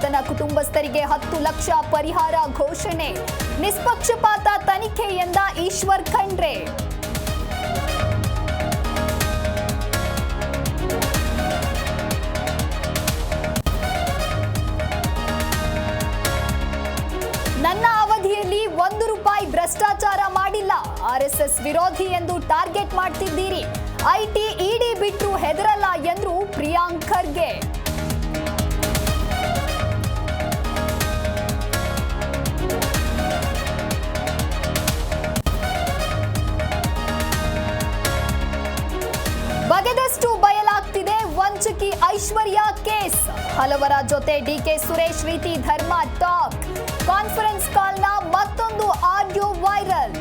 ಮೃತನ ಕುಟುಂಬಸ್ಥರಿಗೆ 10 ಲಕ್ಷ ಪರಿಹಾರ ಘೋಷಣೆ. ನಿಷ್ಪಕ್ಷಪಾತ ತನಿಖೆ ಎಂದ ಈಶ್ವರ್ ಖಂಡ್ರೆ. ನನ್ನ ಅವಧಿಯಲ್ಲಿ 1 ರೂಪಾಯಿ ಭ್ರಷ್ಟಾಚಾರ ಮಾಡಿಲ್ಲ. ಆರ್ಎಸ್ಎಸ್ ವಿರೋಧಿ ಎಂದು ಟಾರ್ಗೆಟ್ ಮಾಡ್ತಿದ್ದೀರಿ. ಐಟಿ ಇಡಿ ಬಿಟ್ರು ಹೆದರಲ್ಲ ಎಂದ್ರು ಪ್ರಿಯಾಂಕ್ ಖರ್ಗೆ. ಬಗೆದಷ್ಟು ಬಯಲಾಗ್ತಿದೆ ವಂಚಕಿ ಐಶ್ವರ್ಯ ಕೇಸ್. ಹಲವರ ಜೊತೆ ಡಿಕೆ ಸುರೇಶ್ ರೀತಿ ಧರ್ಮ ಟಾಕ್. ಕಾನ್ಫರೆನ್ಸ್ ಕಾಲ್ನ ಮತ್ತೊಂದು ಆಡಿಯೋ ವೈರಲ್.